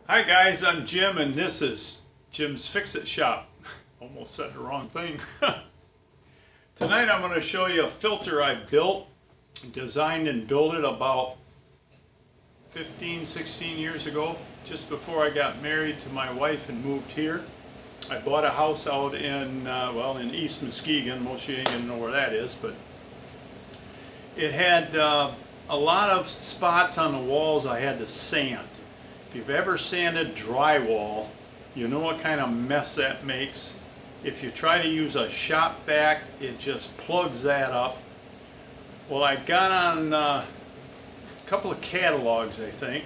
Hi guys, I'm Jim and this is Jim's Fix-It Shop. Almost said the wrong thing. Tonight I'm going to show you a filter I built, designed and built it about 16 years ago, just before I got married to my wife and moved here. I bought a house out in, in East Muskegon. Most of you ain't going to know where that is, but it had a lot of spots on the walls I had to sand. If you've ever sanded drywall, you know what kind of mess that makes. If you try to use a shop vac, it just plugs that up. Well, I got on a couple of catalogs, I think,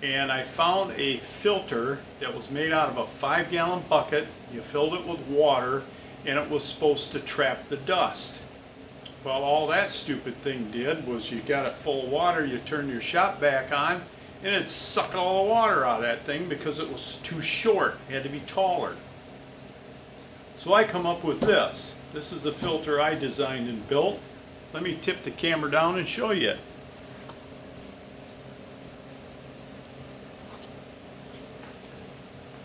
and I found a filter that was made out of a 5-gallon bucket. You filled it with water, and it was supposed to trap the dust. Well, all that stupid thing did was you got it full of water, you turn your shop vac on, and it sucked all the water out of that thing because it was too short. It had to be taller. So I come up with this. This is a filter I designed and built. Let me tip the camera down and show you it.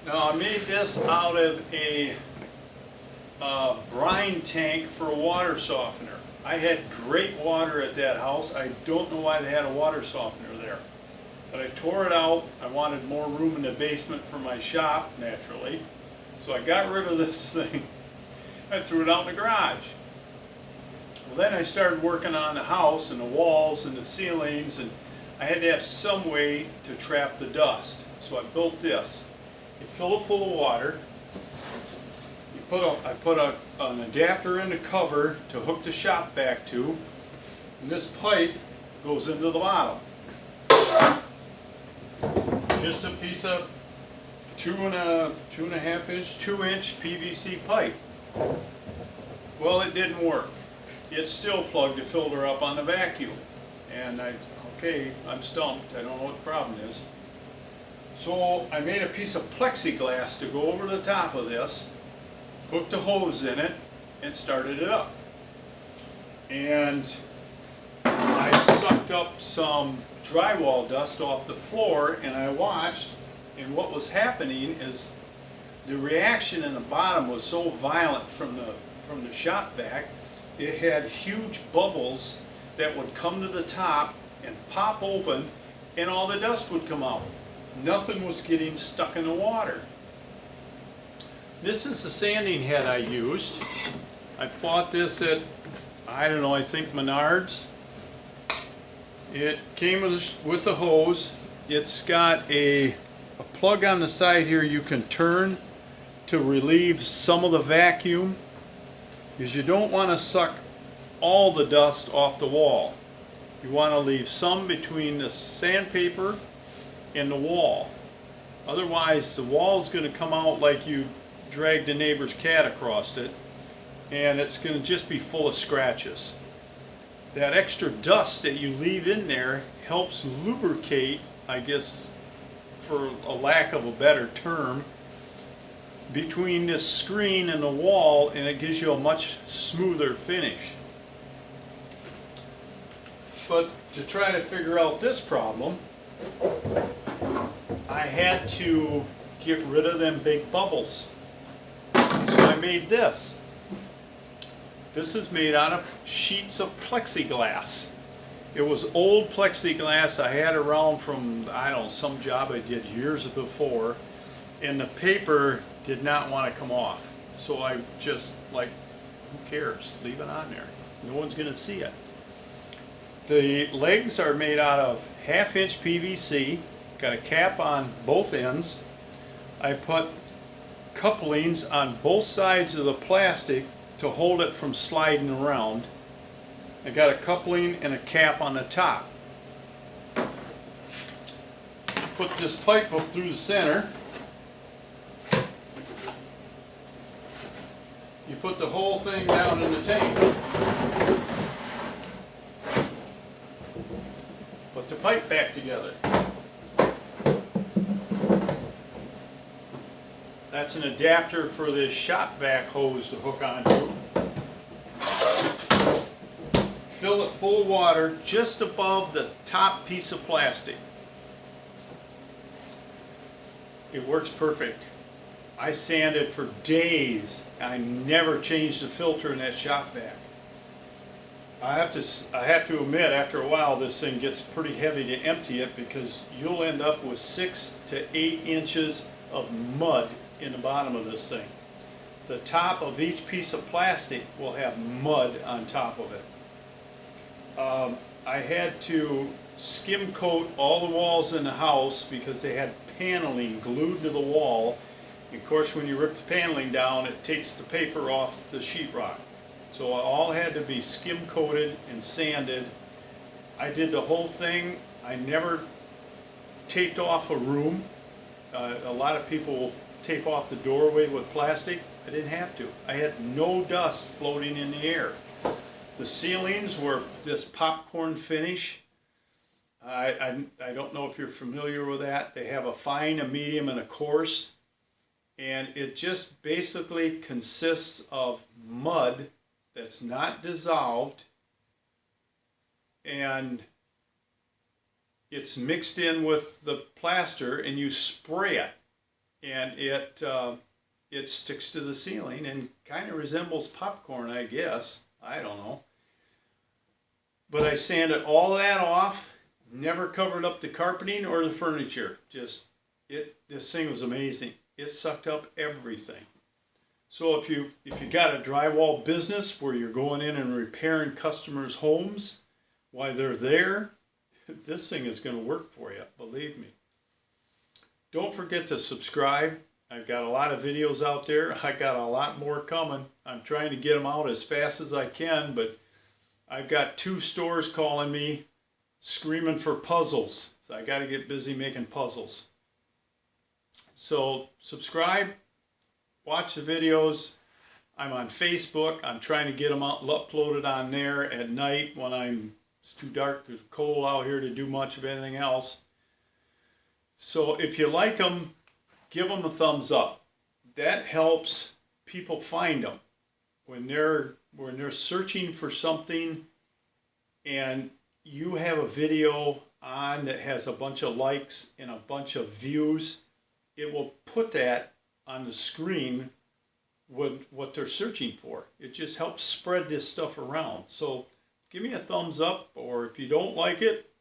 Now I made this out of a brine tank for a water softener. I had great water at that house. I don't know why they had a water softener there. But I tore it out. I wanted more room in the basement for my shop, naturally. So I got rid of this thing. I threw it out in the garage. Well, then I started working on the house and the walls and the ceilings, and I had to have some way to trap the dust. So I built this. You fill it full of water. I put an adapter in the cover to hook the shop vac to, and this pipe goes into the bottom. Just a piece of 2.5 inch, 2-inch PVC pipe. Well, it didn't work. It still plugged the filter up on the vacuum. And I'm stumped. I don't know what the problem is. So I made a piece of plexiglass to go over the top of this, hooked the hose in it, and started it up. And I sucked up some drywall dust off the floor, and I watched, and what was happening is the reaction in the bottom was so violent from the shop vac. It had huge bubbles that would come to the top and pop open, and all the dust would come out. Nothing was getting stuck in the water. This is the sanding head I used. I bought this at, I don't know, I think Menards. It came with the hose. It's got a plug on the side here you can turn to relieve some of the vacuum, because you don't want to suck all the dust off the wall. You want to leave some between the sandpaper and the wall. Otherwise the wall's going to come out like you dragged a neighbor's cat across it, and it's going to just be full of scratches. That extra dust that you leave in there helps lubricate, I guess, for a lack of a better term, between this screen and the wall, and it gives you a much smoother finish. But to try to figure out this problem, I had to get rid of them big bubbles. So I made this. This is made out of sheets of plexiglass. It was old plexiglass I had around from, I don't know, some job I did years before, and the paper did not want to come off. So I just, like, who cares? Leave it on there. No one's going to see it. The legs are made out of 1/2 inch PVC, got a cap on both ends. I put couplings on both sides of the plastic to hold it from sliding around. I got a coupling and a cap on the top. Put this pipe up through the center. You put the whole thing down in the tank. Put the pipe back together. That's an adapter for this shop vac hose to hook onto. Fill it full of water just above the top piece of plastic. It works perfect. I sanded for days. I never changed the filter in that shop vac. I have to admit, after a while, this thing gets pretty heavy to empty it, because you'll end up with 6 to 8 inches of mud in the bottom of this thing. The top of each piece of plastic will have mud on top of it. I had to skim coat all the walls in the house because they had paneling glued to the wall. And of course, when you rip the paneling down, it takes the paper off the sheetrock. So it all had to be skim coated and sanded. I did the whole thing. I never taped off a room. A lot of people tape off the doorway with plastic. I didn't have to. I had no dust floating in the air. The ceilings were this popcorn finish. I don't know if you're familiar with that. They have a fine, a medium, and a coarse. And it just basically consists of mud that's not dissolved, and it's mixed in with the plaster, and you spray it, and it sticks to the ceiling and kind of resembles popcorn, I guess. I don't know. But I sanded all that off, never covered up the carpeting or the furniture. This thing was amazing. It sucked up everything. So if you got a drywall business where you're going in and repairing customers' homes while they're there, this thing is going to work for you, believe me. Don't forget to subscribe. I've got a lot of videos out there. I got a lot more coming. I'm trying to get them out as fast as I can, but I've got 2 stores calling me screaming for puzzles. So I got to get busy making puzzles. So subscribe, watch the videos. I'm on Facebook. I'm trying to get them uploaded on there at night when it's too dark, it's cold out here to do much of anything else. So if you like them, give them a thumbs up. That helps people find them when they're searching for something, and you have a video on that has a bunch of likes and a bunch of views. It will put that on the screen with what they're searching for. It just helps spread this stuff around. So give me a thumbs up, or if you don't like it,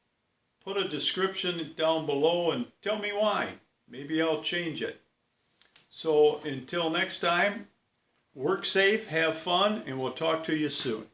put a description down below and tell me why. Maybe I'll change it. So until next time, work safe, have fun, and we'll talk to you soon.